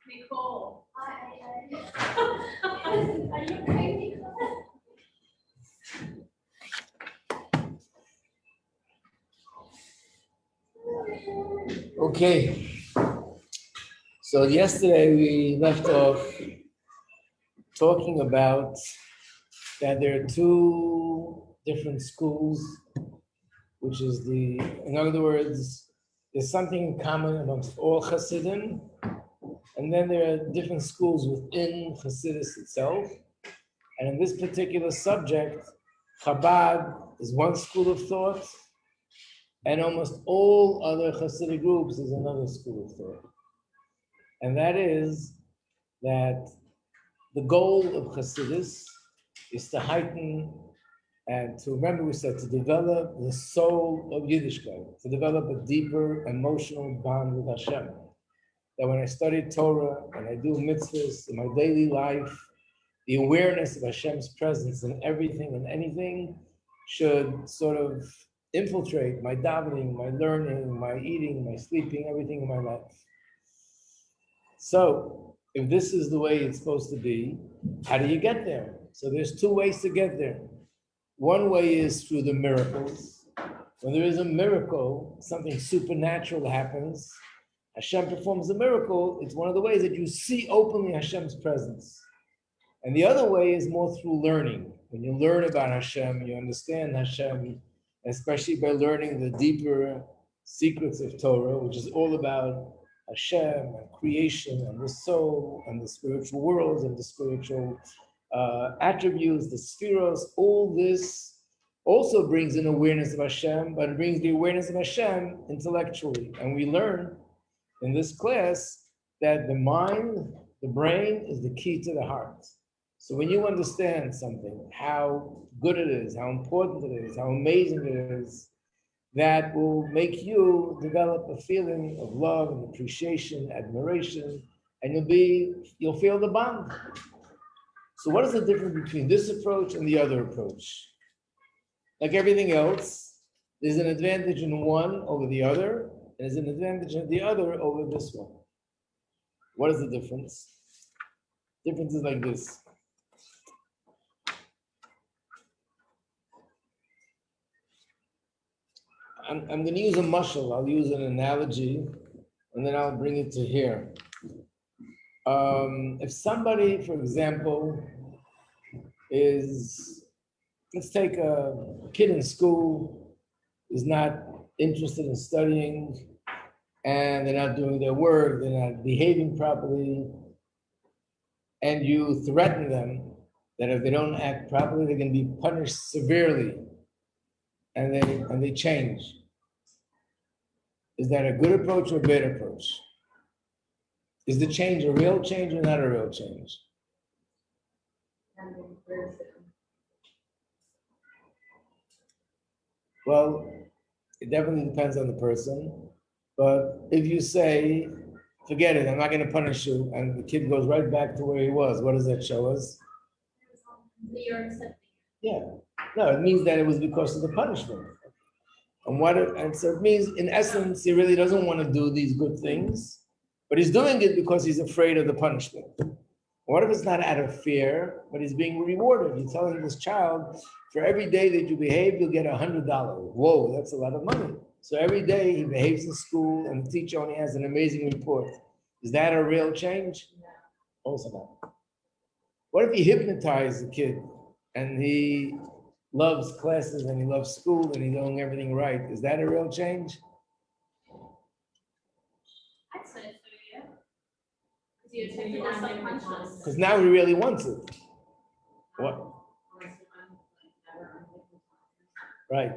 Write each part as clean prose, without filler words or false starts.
Nicole. Okay, so yesterday we left off talking about that there are two different schools, which is in other words, there's something in common amongst all Chassidim, and then there are different schools within Chassidus itself. And in this particular subject, Chabad is one school of thought, and almost all other Chassidic groups is another school of thought. And that is that the goal of Chassidus is to heighten and to remember, we said, to develop the soul of Yiddishkeit, to develop a deeper emotional bond with Hashem. That when I study Torah and I do mitzvahs in my daily life, the awareness of Hashem's presence in everything and anything should sort of infiltrate my davening, my learning, my eating, my sleeping, everything in my life. So, if this is the way it's supposed to be, how do you get there? So there's two ways to get there. One way is through the miracles. When there is a miracle, something supernatural happens, Hashem performs a miracle, it's one of the ways that you see openly Hashem's presence. And the other way is more through learning. When you learn about Hashem, you understand Hashem, especially by learning the deeper secrets of Torah, which is all about Hashem and creation and the soul and the spiritual worlds and the spiritual attributes, the spheros. All this also brings an awareness of Hashem, but it brings the awareness of Hashem intellectually. And we learn in this class that the mind, the brain, is the key to the heart. So when you understand something, how good it is, how important it is, how amazing it is, that will make you develop a feeling of love and appreciation, admiration, and you'll feel the bond. So what is the difference between this approach and the other approach? Like everything else, there's an advantage in one over the other, and there's an advantage in the other over this one. What is the difference? The difference is like this. I'm going to use a mashal. I'll use an analogy, and then I'll bring it to here. If somebody, for example, let's take a kid in school, is not interested in studying, and they're not doing their work, they're not behaving properly, and you threaten them that if they don't act properly, they're going to be punished severely, and they change. Is that a good approach or a bad approach? Is the change a real change or not a real change? Well, it definitely depends on the person. But if you say, forget it, I'm not going to punish you, and the kid goes right back to where he was, what does that show us? Yeah. No, it means that it was because of the punishment. And so it means, in essence, he really doesn't want to do these good things, but he's doing it because he's afraid of the punishment. What if it's not out of fear, but he's being rewarded? You're telling this child, for every day that you behave, you'll get $100. Whoa, that's a lot of money. So every day he behaves in school and the teacher only has an amazing report. Is that a real change? Also not. What if you hypnotize the kid and he loves classes and he loves school and he's doing everything right? Is that a real change? I'd say so, yeah. Because now he really wants it. What? Right.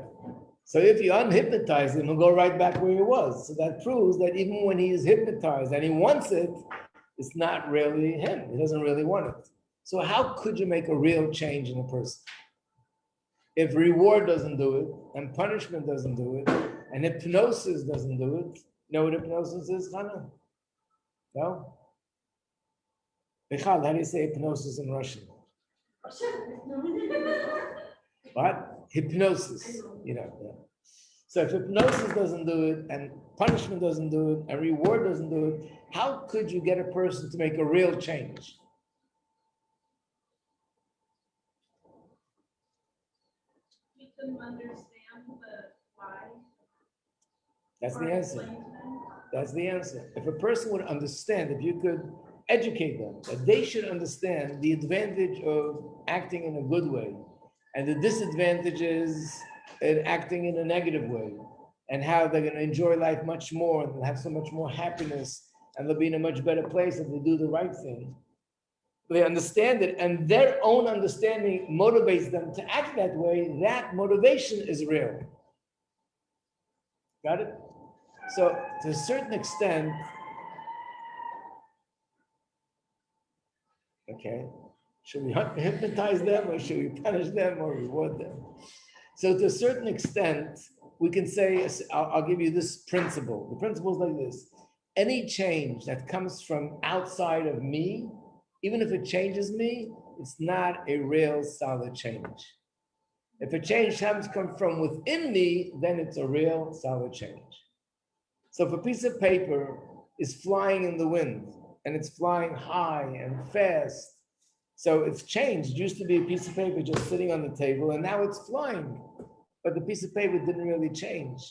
So if you unhypnotize him, he'll go right back where he was. So that proves that even when he is hypnotized and he wants it, it's not really him. He doesn't really want it. So how could you make a real change in a person? If reward doesn't do it, and punishment doesn't do it, and hypnosis doesn't do it, you know what hypnosis is, Hannah? No? Michal, how do you say hypnosis in Russian? What? Hypnosis, you know. Yeah. So if hypnosis doesn't do it, and punishment doesn't do it, and reward doesn't do it, how could you get a person to make a real change? You couldn't understand the why. That's or the answer. explain to them. That's the answer. If a person would understand, if you could educate them, that they should understand the advantage of acting in a good way and the disadvantages in acting in a negative way, and how they're going to enjoy life much more and have so much more happiness, and they'll be in a much better place if they do the right thing. They understand it, and their own understanding motivates them to act that way. That motivation is real. Got it? So, to a certain extent, okay, should we hypnotize them, or should we punish them, or reward them? So, to a certain extent, we can say, I'll give you this principle. The principle is like this: any change that comes from outside of me, even if it changes me, it's not a real solid change. If a change comes from within me, then it's a real solid change. So if a piece of paper is flying in the wind and it's flying high and fast, so it's changed. It used to be a piece of paper just sitting on the table, and now it's flying. But the piece of paper didn't really change.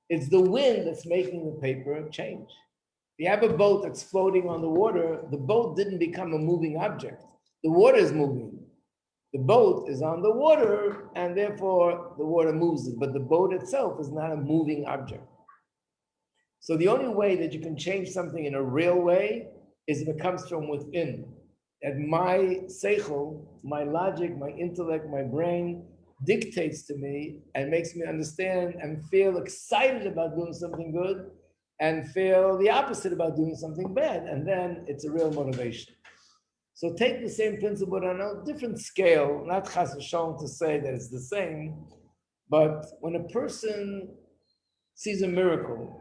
It's the wind that's making the paper change. If you have a boat that's floating on the water, the boat didn't become a moving object. The water is moving. The boat is on the water, and therefore the water moves it, but the boat itself is not a moving object. So the only way that you can change something in a real way is if it comes from within. That my seichel, my logic, my intellect, my brain dictates to me and makes me understand and feel excited about doing something good and feel the opposite about doing something bad. And then it's a real motivation. So take the same principle on a different scale, not chas v'shalom to say that it's the same, but when a person sees a miracle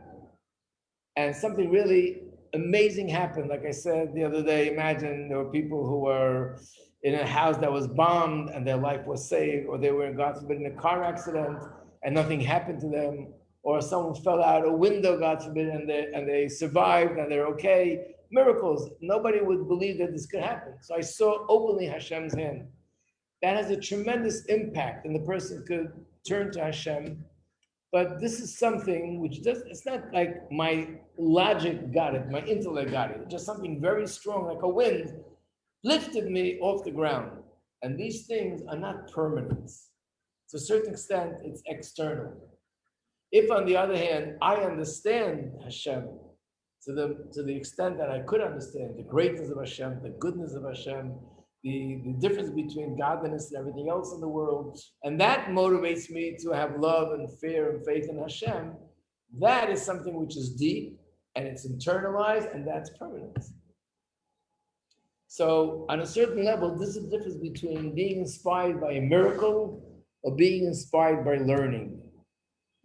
and something really amazing happened, like I said the other day, imagine there were people who were in a house that was bombed and their life was saved, or they were, God forbid, in a car accident and nothing happened to them, or someone fell out a window, God forbid, and they survived and they're okay. Miracles. Nobody would believe that this could happen. So I saw openly Hashem's hand. That has a tremendous impact, and the person could turn to Hashem. But this is something which it's not like my logic got it, my intellect got it. It's just something very strong, like a wind, lifted me off the ground. And these things are not permanent. To a certain extent, it's external. If, on the other hand, I understand Hashem to the extent that I could understand the greatness of Hashem, the goodness of Hashem, the difference between godliness and everything else in the world, and that motivates me to have love and fear and faith in Hashem, that is something which is deep and it's internalized and that's permanent. So on a certain level, this is the difference between being inspired by a miracle or being inspired by learning.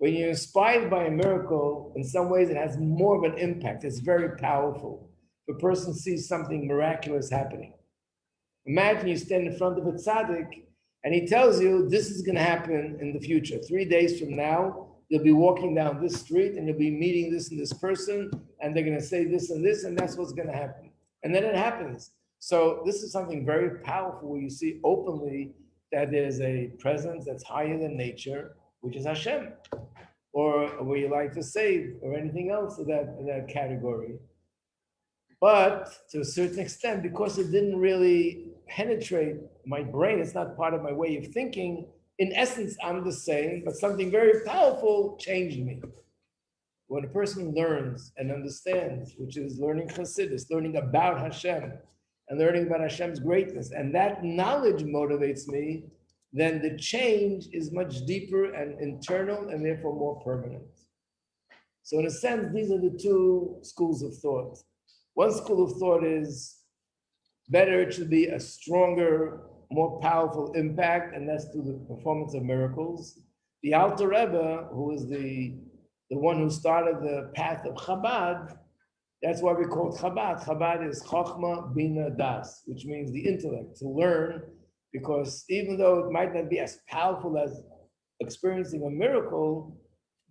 When you're inspired by a miracle, in some ways it has more of an impact. It's very powerful. If a person sees something miraculous happening. Imagine you stand in front of a tzaddik and he tells you this is going to happen in the future. 3 days from now, you'll be walking down this street and you'll be meeting this and this person and they're going to say this and this and that's what's going to happen. And then it happens. So this is something very powerful where you see openly that there's a presence that's higher than nature, which is Hashem, or where you like to save, or anything else in that category. But to a certain extent, because it didn't really penetrate my brain, it's not part of my way of thinking, in essence, I'm the same, but something very powerful changed me. When a person learns and understands, which is learning Chassidus, learning about Hashem, and learning about Hashem's greatness, and that knowledge motivates me, then the change is much deeper and internal and therefore more permanent. So in a sense, these are the two schools of thought. One school of thought is better it should be a stronger, more powerful impact, and that's through the performance of miracles. The Alter Rebbe, who is the one who started the path of Chabad, that's why we call it Chabad. Chabad is Chochmah Bina Das, which means the intellect, to learn, because even though it might not be as powerful as experiencing a miracle,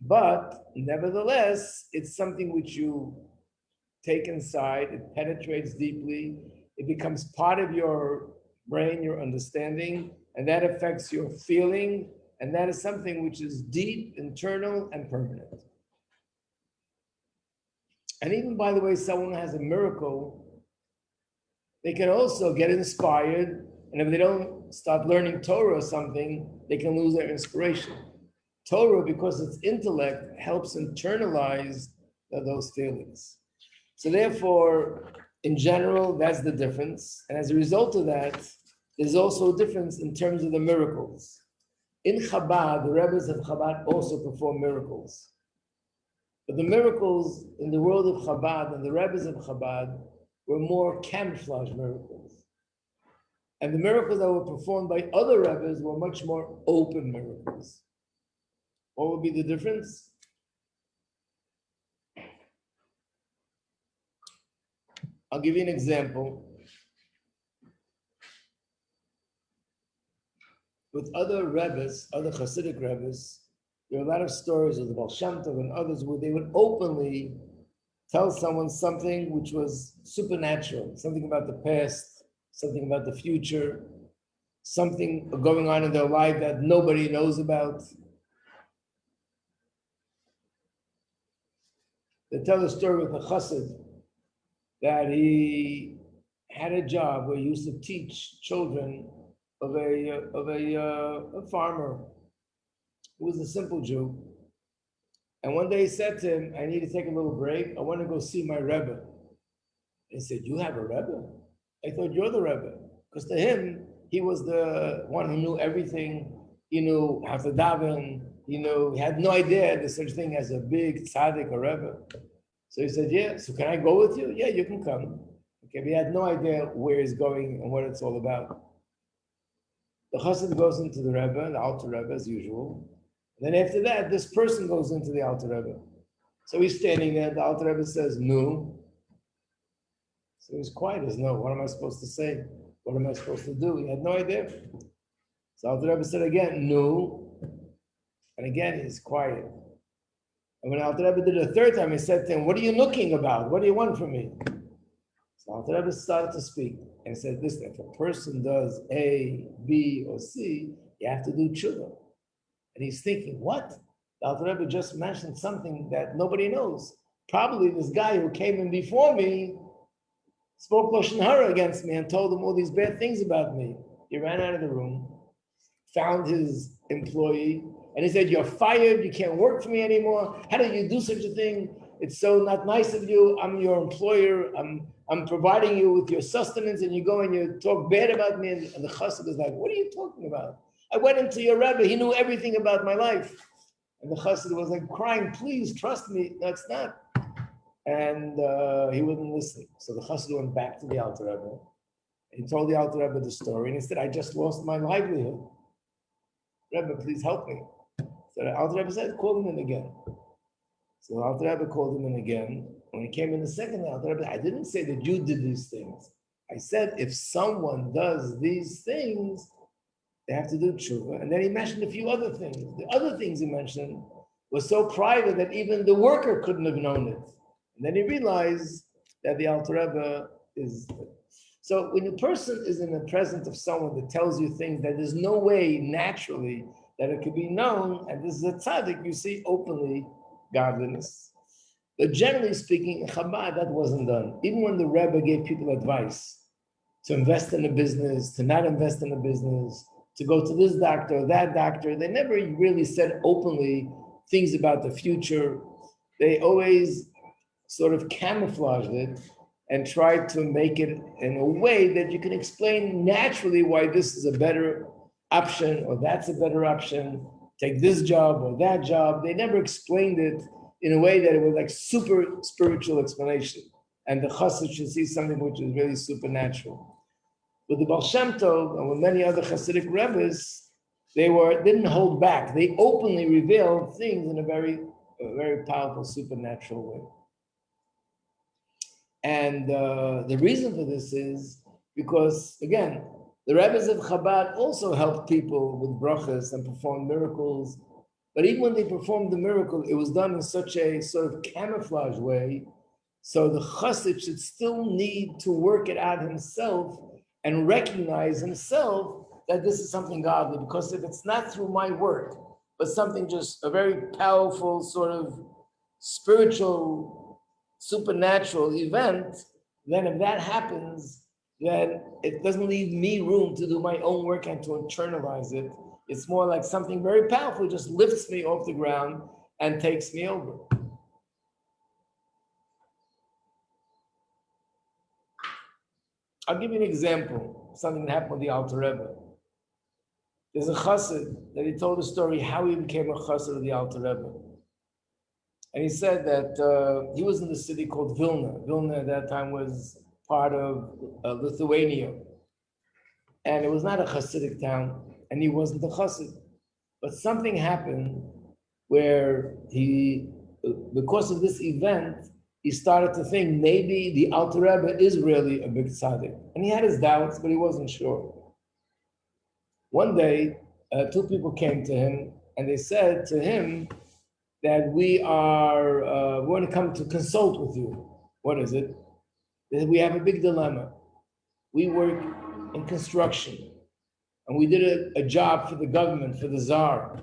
But nevertheless, it's something which you take inside, it penetrates deeply, it becomes part of your brain, your understanding, and that affects your feeling, and that is something which is deep, internal, and permanent. And even, by the way, someone who has a miracle, they can also get inspired, and if they don't start learning Torah or something, they can lose their inspiration. Torah, because it's intellect, helps internalize those feelings. So therefore, in general, that's the difference. And as a result of that, there's also a difference in terms of the miracles. In Chabad, the Rebbes of Chabad also perform miracles. But the miracles in the world of Chabad and the Rebbes of Chabad were more camouflage miracles. And the miracles that were performed by other Rebbes were much more open miracles. What would be the difference? I'll give you an example. With other Rebbes, other Chassidic Rebbes, there are a lot of stories of the Baal Shem Tov and others where they would openly tell someone something which was supernatural, something about the past, something about the future, something going on in their life that nobody knows about. They tell a story with a chassid that he had a job where he used to teach children of a farmer who was a simple Jew. And one day he said to him, I need to take a little break. I want to go see my Rebbe. He said, you have a Rebbe? I thought you're the Rebbe. Because to him, he was the one who knew everything. He knew how to daven. He had no idea there's such thing as a big tzaddik or Rebbe. So he said, yeah, so can I go with you? Yeah, you can come. Okay, but he had no idea where he's going and what it's all about. The chassid goes into the Rebbe, the Alter Rebbe as usual. And then after that, this person goes into the Alter Rebbe. So he's standing there, the Alter Rebbe says, no. So he's quiet as no. What am I supposed to say? What am I supposed to do? He had no idea. So Alter Rebbe said again, no. And again, he's quiet. And when Alter Rebbe did it a third time, he said to him, what are you looking about? What do you want from me? So Alter Rebbe started to speak and said, listen, if a person does A, B, or C, you have to do tshuva. And he's thinking, what? The Alter Rebbe just mentioned something that nobody knows. Probably this guy who came in before me spoke Lashon Hara against me and told him all these bad things about me. He ran out of the room, found his employee, and he said, you're fired, you can't work for me anymore. How do you do such a thing? It's so not nice of you. I'm your employer. I'm providing you with your sustenance, and you go and you talk bad about me. And the chassid is like, what are you talking about? I went into your Rebbe. He knew everything about my life. And the chassid was like crying, please trust me. That's not. And he wouldn't listen. So the chassid went back to the Alter Rebbe. He told the Alter Rebbe the story. And he said, I just lost my livelihood. Rebbe, please help me. So the Alter Rebbe said, call him in again. So the Alter Rebbe called him in again. When he came in the second, the Alter Rebbe, I didn't say that you did these things. I said, if someone does these things, they have to do tshuva. And then he mentioned a few other things. The other things he mentioned were so private that even the worker couldn't have known it. And then he realized that the Alter Rebbe is. So when a person is in the presence of someone that tells you things that there's no way naturally that it could be known, and this is a tzaddik, you see openly godliness. But generally speaking, in Chabad, that wasn't done. Even when the Rebbe gave people advice to invest in a business, to not invest in a business, to go to this doctor or that doctor, they never really said openly things about the future. They always sort of camouflaged it and tried to make it in a way that you can explain naturally why this is a better option or that's a better option, take this job or that job. They never explained it in a way that it was like super spiritual explanation. And the chassid should see something which is really supernatural. With the Baal Shem Tov and with many other Chassidic Rebbes, they didn't hold back. They openly revealed things in a very powerful supernatural way. And the reason for this is because, again, the Rebbes of Chabad also helped people with brachas and performed miracles. But even when they performed the miracle, it was done in such a sort of camouflage way. So the chassid should still need to work it out himself and recognize himself that this is something godly. Because if it's not through my work, but something just a very powerful sort of spiritual, supernatural event, then if that happens, then it doesn't leave me room to do my own work and to internalize it. It's more like something very powerful, just lifts me off the ground and takes me over. I'll give you an example, something that happened with the Alter Rebbe. There's a chassid that he told a story how he became a chassid of the Alter Rebbe. And he said that he was in the city called Vilna. Vilna at that time was part of Lithuania. And it was not a Chassidic town, and he wasn't a chassid. But something happened where because of this event, he started to think maybe the Alter Rebbe is really a big tzaddik. And he had his doubts, but he wasn't sure. One day, two people came to him and they said to him that we want to come to consult with you. What is it? They said, we have a big dilemma. We work in construction and we did a job for the government, for the czar.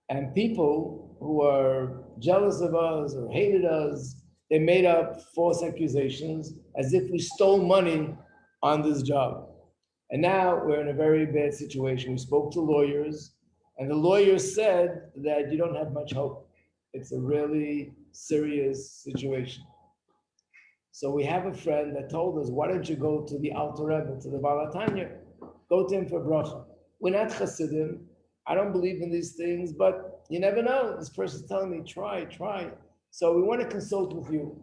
And people who are jealous of us or hated us, they made up false accusations as if we stole money on this job. And now we're in a very bad situation. We spoke to lawyers, and the lawyers said that you don't have much hope. It's a really serious situation. So we have a friend that told us, why don't you go to the Alter Rebbe, to the Baal HaTanya? Go to him for bracha. We're not Chassidim. I don't believe in these things, but you never know. This person's telling me, try. So we want to consult with you.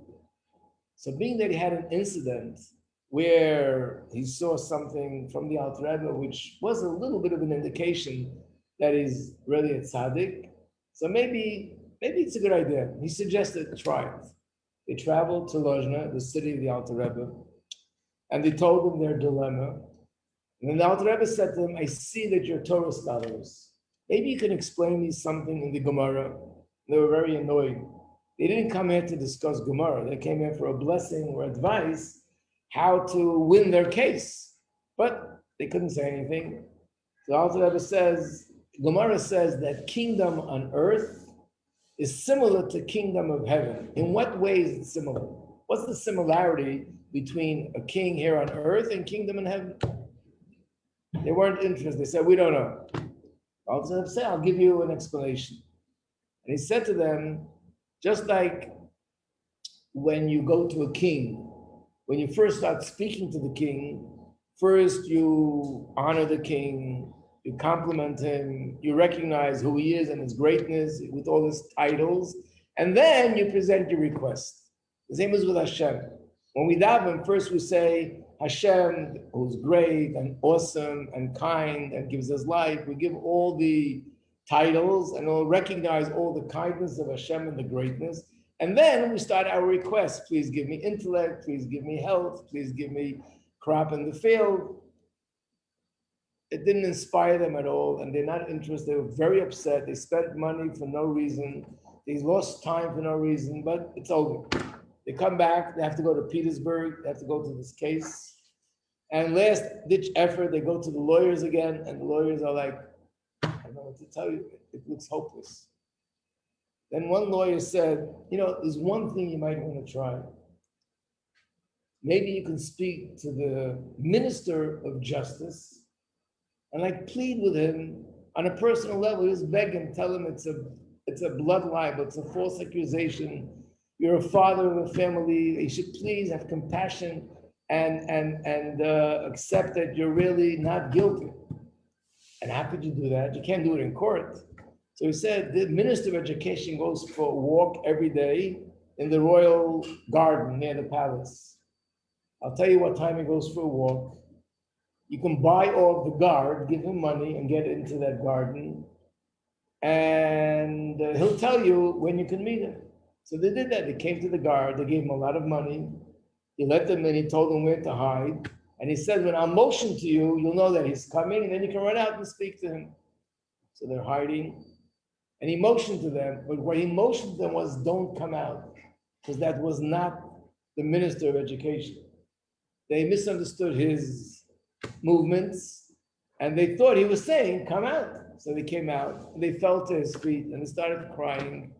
So being that he had an incident where he saw something from the Alter Rebbe, which was a little bit of an indication that he's really a tzaddik, so maybe it's a good idea. He suggested, try it. They traveled to Lozhna, the city of the Alter Rebbe, and they told him their dilemma. And then the Alter Rebbe said to them, I see that you're Torah scholars. Maybe you can explain me something in the Gemara. They were very annoyed. They didn't come here to discuss Gemara. They came here for a blessing or advice how to win their case. But they couldn't say anything. So the Alter Rebbe says, Gemara says that kingdom on earth is similar to kingdom of heaven. In what way is it similar? What's the similarity between a king here on earth and kingdom in heaven? They weren't interested. They said, we don't know. Alter Rebbe said, I'll give you an explanation. And he said to them, just like when you go to a king, when you first start speaking to the king, first you honor the king, you compliment him, you recognize who he is and his greatness with all his titles, and then you present your request. The same is with Hashem. When we daven, first we say, Hashem, who's great and awesome and kind and gives us life. We give all the titles and we'll recognize all the kindness of Hashem and the greatness. And then we start our requests. Please give me intellect, please give me health, please give me crop in the field. It didn't inspire them at all, and they're not interested. They were very upset. They spent money for no reason. They lost time for no reason, but it's over. They come back, they have to go to Petersburg, they have to go to this case. And last ditch effort, they go to the lawyers again, and the lawyers are like, I don't know what to tell you, it looks hopeless. Then one lawyer said, there's one thing you might want to try. Maybe you can speak to the minister of justice and plead with him on a personal level. Just beg him, tell him it's a blood libel, it's a false accusation. You're a father of a family. You should please have compassion and accept that you're really not guilty. And how could you do that? You can't do it in court. So he said the Minister of Education goes for a walk every day in the royal garden near the palace. I'll tell you what time he goes for a walk. You can buy off the guard, give him money and get into that garden. And he'll tell you when you can meet him. So they did that. They came to the guard. They gave him a lot of money. He let them in. He told them where to hide. And he said, when I'll motion to you, you'll know that he's coming. And then you can run out and speak to him. So they're hiding. And he motioned to them, but what he motioned to them was don't come out, because that was not the minister of education. They misunderstood his movements, and they thought he was saying, come out. So they came out, and they fell to his feet, and they started crying.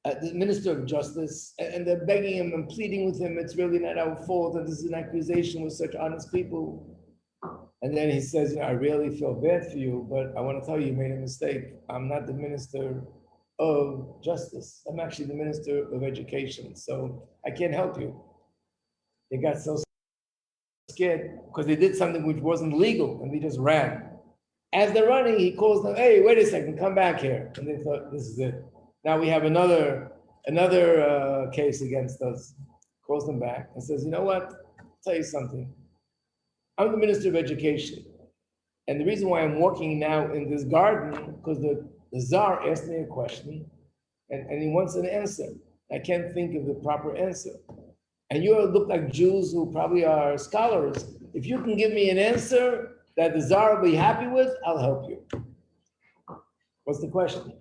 The minister of justice, and they're begging him and pleading with him, it's really not our fault, that this is an accusation with such honest people. And then he says, I really feel bad for you, but I want to tell you, you made a mistake. I'm not the minister of justice. I'm actually the minister of education, so I can't help you. They got so scared because they did something which wasn't legal, and they just ran. As they're running, he calls them, hey, wait a second, come back here. And they thought, this is it. Now we have another case against us. Calls them back and says, you know what? I'll tell you something. I'm the minister of education. And the reason why I'm walking now in this garden, because the czar asked me a question and he wants an answer. I can't think of the proper answer. And you look like Jews who probably are scholars. If you can give me an answer that the czar will be happy with, I'll help you. What's the question?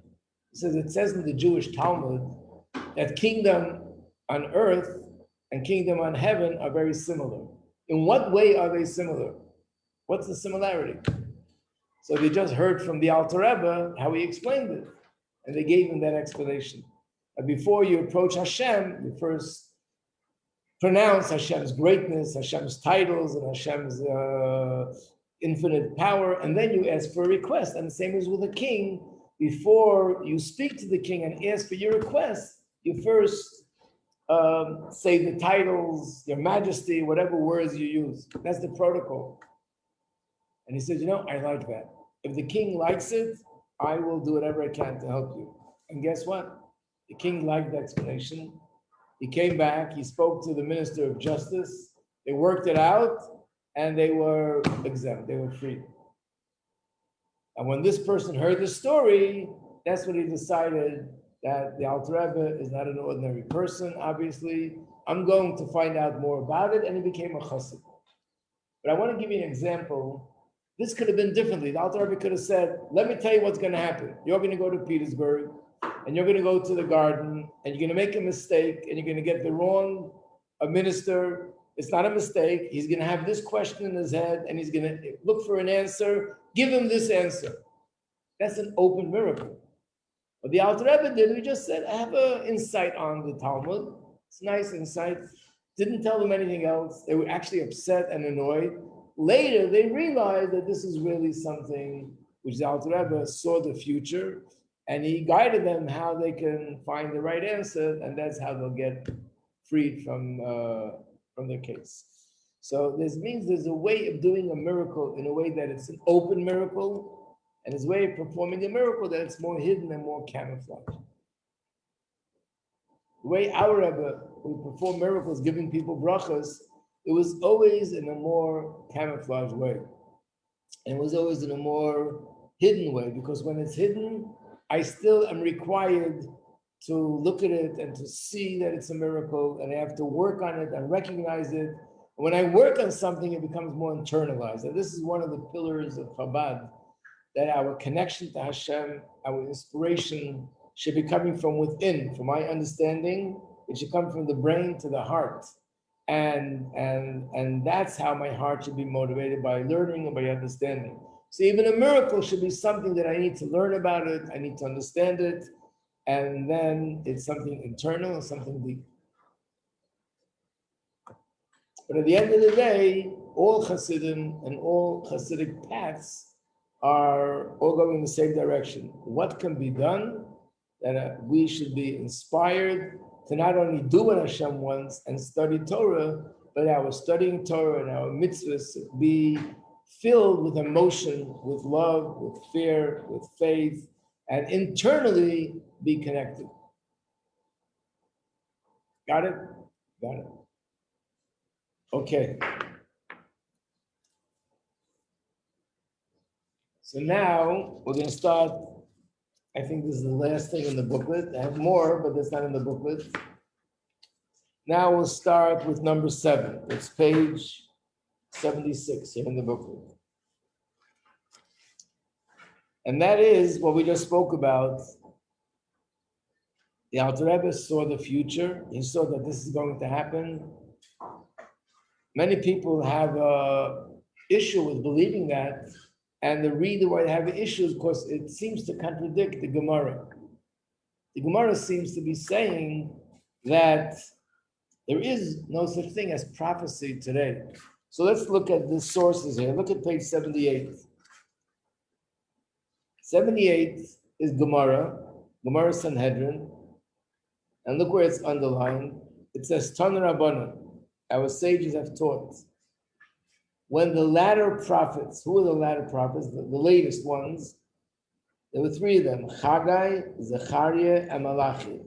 It says in the Jewish Talmud that kingdom on earth and kingdom on heaven are very similar. In what way are they similar? What's the similarity? So they just heard from the Alter Rebbe how he explained it, and they gave him that explanation. And before you approach Hashem, you first pronounce Hashem's greatness, Hashem's titles, and Hashem's infinite power, and then you ask for a request. And the same is with a king. Before you speak to the king and ask for your request, you first say the titles, your majesty, whatever words you use. That's the protocol. And he says, I like that. If the king likes it, I will do whatever I can to help you. And guess what? The king liked the explanation. He came back, he spoke to the minister of justice, they worked it out, and they were exempt, they were free. And when this person heard the story, that's when he decided that the Alter Rebbe is not an ordinary person, obviously. I'm going to find out more about it, and he became a chassid. But I want to give you an example. This could have been differently. The Alter Rebbe could have said, let me tell you what's going to happen. You're going to go to Petersburg, and you're going to go to the garden, and you're going to make a mistake, and you're going to get the wrong minister. It's not a mistake. He's going to have this question in his head, and he's going to look for an answer. Give him this answer. That's an open miracle. What the Alter Rebbe did, we just said, I have an insight on the Talmud. It's a nice insight. Didn't tell them anything else. They were actually upset and annoyed. Later, they realized that this is really something which the Alter Rebbe saw the future, and he guided them how they can find the right answer, and that's how they'll get freed from their case. So this means there's a way of doing a miracle in a way that it's an open miracle, and there's a way of performing a miracle that it's more hidden and more camouflaged. The way our Rebbe would perform miracles, giving people brachas, it was always in a more camouflaged way. And it was always in a more hidden way, because when it's hidden, I still am required to look at it and to see that it's a miracle, and I have to work on it and recognize it. When I work on something, it becomes more internalized. And this is one of the pillars of Chabad, that our connection to Hashem, our inspiration should be coming from within. From my understanding, it should come from the brain to the heart. And that's how my heart should be motivated, by learning and by understanding. So even a miracle should be something that I need to learn about it, I need to understand it, and then it's something internal, something deep. But at the end of the day, all Chassidim and all Chassidic paths are all going in the same direction. What can be done? That we should be inspired to not only do what Hashem wants and study Torah, but our studying Torah and our mitzvahs be filled with emotion, with love, with fear, with faith, and internally be connected. Got it? Got it. Okay. So now we're going to start. I think this is the last thing in the booklet. I have more, but that's not in the booklet. Now we'll start with number 7. It's page 76 here in the booklet. And that is what we just spoke about. The Alter Rebbe saw the future. He saw that this is going to happen. Many people have a issue with believing that, and the reason why they have issues because it seems to contradict the Gemara. The Gemara seems to be saying that there is no such thing as prophecy today. So let's look at the sources here. Look at page 78. 78 is Gemara Sanhedrin, and look where it's underlined. It says, Tan Rabbanan, our sages have taught, when the latter prophets, who are the latter prophets, the latest ones, there were three of them, Haggai, Zechariah, and Malachi.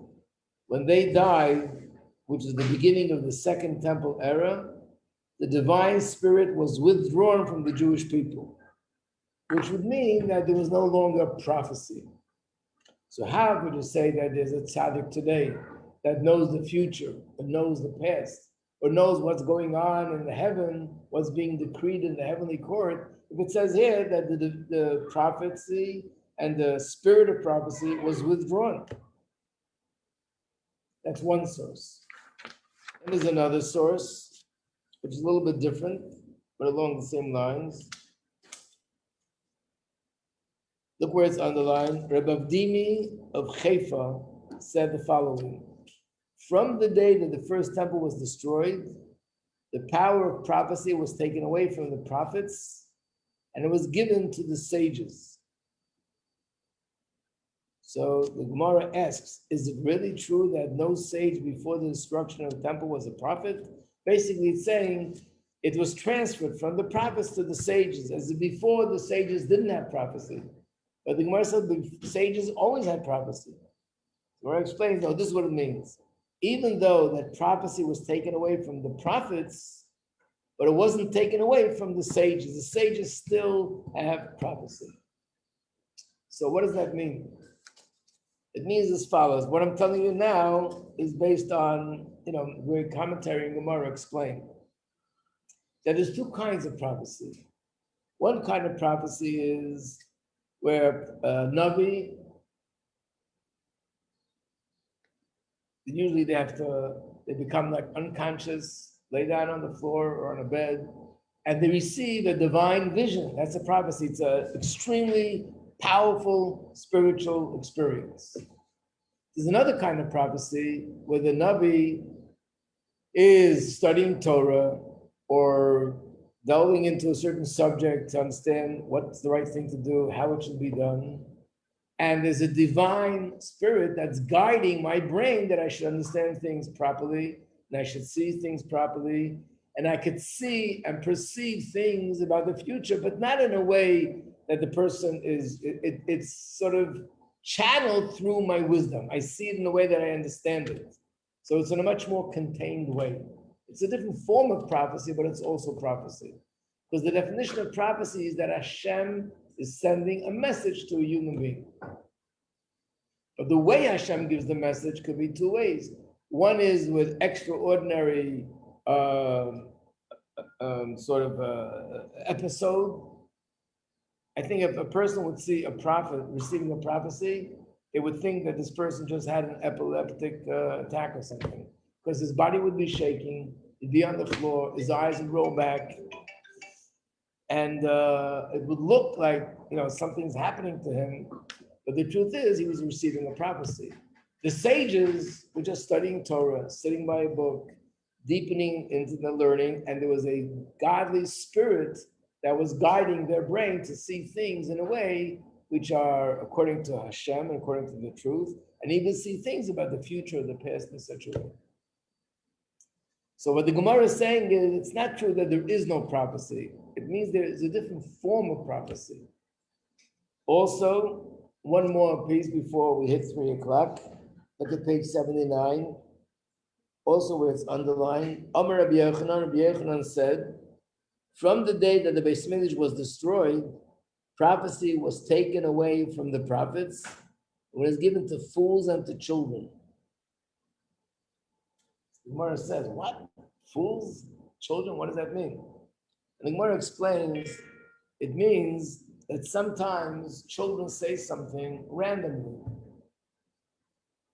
When they died, which is the beginning of the Second Temple era, the divine spirit was withdrawn from the Jewish people, which would mean that there was no longer prophecy. So how could you say that there's a tzaddik today that knows the future, or knows the past, or knows what's going on in the heaven, what's being decreed in the heavenly court, if it says here that the prophecy and the spirit of prophecy was withdrawn? That's one source. And there's another source, which is a little bit different, but along the same lines. Look where it's underlined. Rabbi Avdimi of Haifa said the following: from the day that the first temple was destroyed, the power of prophecy was taken away from the prophets, and it was given to the sages. So the Gemara asks, is it really true that no sage before the destruction of the temple was a prophet? Basically, it's saying it was transferred from the prophets to the sages, as if before the sages didn't have prophecy. But the Gemara said the sages always had prophecy. The Gemara explains, no, this is what it means. Even though that prophecy was taken away from the prophets, but it wasn't taken away from the sages. The sages still have prophecy. So what does that mean? It means as follows. What I'm telling you now is based on, where commentary and Gemara explain that there's two kinds of prophecy. One kind of prophecy is where a Navi, usually they become like unconscious, lay down on the floor or on a bed, and they receive a divine vision. That's a prophecy. It's an extremely powerful spiritual experience. There's another kind of prophecy where the Navi is studying Torah or delving into a certain subject to understand what's the right thing to do, how it should be done. And there's a divine spirit that's guiding my brain that I should understand things properly, and I should see things properly, and I could see and perceive things about the future, but not in a way that the person it's sort of channeled through my wisdom. I see it in a way that I understand it. So it's in a much more contained way. It's a different form of prophecy, but it's also prophecy. Because the definition of prophecy is that Hashem is sending a message to a human being. But the way Hashem gives the message could be two ways. One is with extraordinary episode. I think if a person would see a prophet receiving a prophecy, they would think that this person just had an epileptic attack or something, because his body would be shaking, he'd be on the floor, his eyes would roll back, and it would look like something's happening to him. But the truth is, he was receiving a prophecy. The sages were just studying Torah, sitting by a book, deepening into the learning, and there was a godly spirit that was guiding their brain to see things in a way which are according to Hashem and according to the truth, and even see things about the future or the past in such a way. So what the Gemara is saying is, it's not true that there is no prophecy. It means there is a different form of prophecy. Also, one more piece before we hit 3 o'clock. Look at page 79. Also where it's underlined, Amar Rabbi Yochanan said, from the day that the Beis Mikdash was destroyed, prophecy was taken away from the prophets and was given to fools and to children. The Gemara says, what? Fools? Children? What does that mean? And the Gemara explains, it means that sometimes children say something randomly.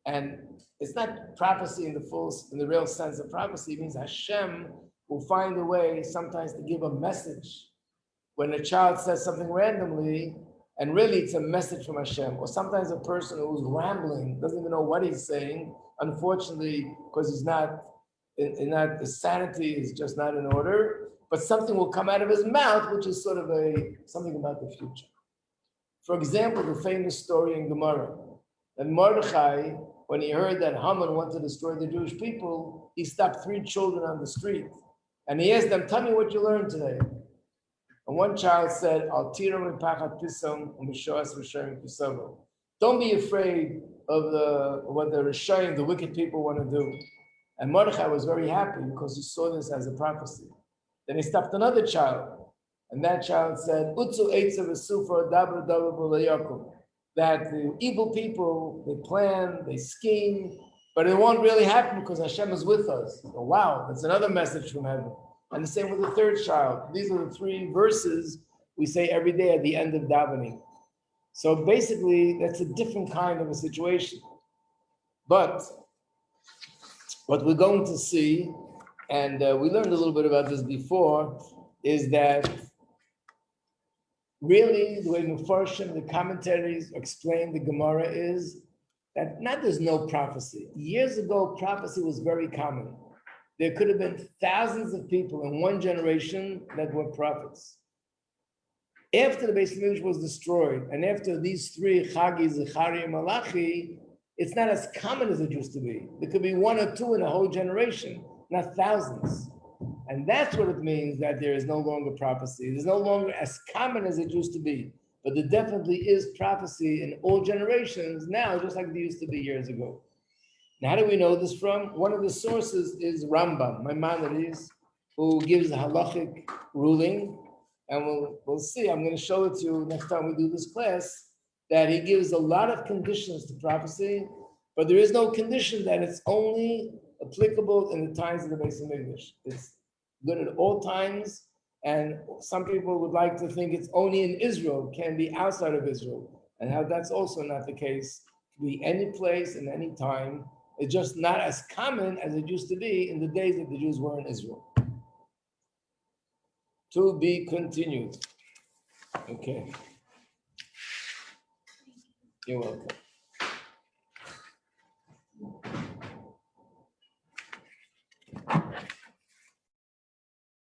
And it's not prophecy in the real sense of prophecy. It means Hashem will find a way sometimes to give a message. When a child says something randomly, and really it's a message from Hashem, or sometimes a person who's rambling, doesn't even know what he's saying, unfortunately, because he's not, his sanity is just not in order, but something will come out of his mouth, which is sort of something about the future. For example, the famous story in Gemara, that Mordechai, when he heard that Haman wanted to destroy the Jewish people, he stopped 3 children on the street, and he asked them, tell me what you learned today. And one child said, don't be afraid of what the Rishayim, the wicked people, want to do. And Mordechai was very happy because he saw this as a prophecy. Then he stopped another child, and that child said, that the evil people, they plan, they scheme, but it won't really happen because Hashem is with us. So, wow, that's another message from heaven. And the same with the third child. These are the 3 verses we say every day at the end of davening. So basically, that's a different kind of a situation. But what we're going to see, and we learned a little bit about this before, is that really the way Mefarshim, the commentaries explain the Gemara is that not there's no prophecy. Years ago, prophecy was very common. There could have been thousands of people in one generation that were prophets. After the Beis Hamikdash was destroyed, and after these 3, Chagi, Zechariah, and Malachi, it's not as common as it used to be. There could be 1 or 2 in a whole generation, not thousands. And that's what it means that there is no longer prophecy. It is no longer as common as it used to be. But there definitely is prophecy in all generations now, just like there used to be years ago. Now, how do we know this from? One of the sources is Rambam, Maimonides, who gives a halachic ruling. And we'll see, I'm going to show it to you next time we do this class, that he gives a lot of conditions to prophecy, but there is no condition that it's only applicable in the times of the Beis Hamikdash. It's good at all times, and some people would like to think it's only in Israel, can be outside of Israel, and how that's also not the case. It can be any place and any time. It's just not as common as it used to be in the days that the Jews were in Israel. To be continued. Okay. You're welcome.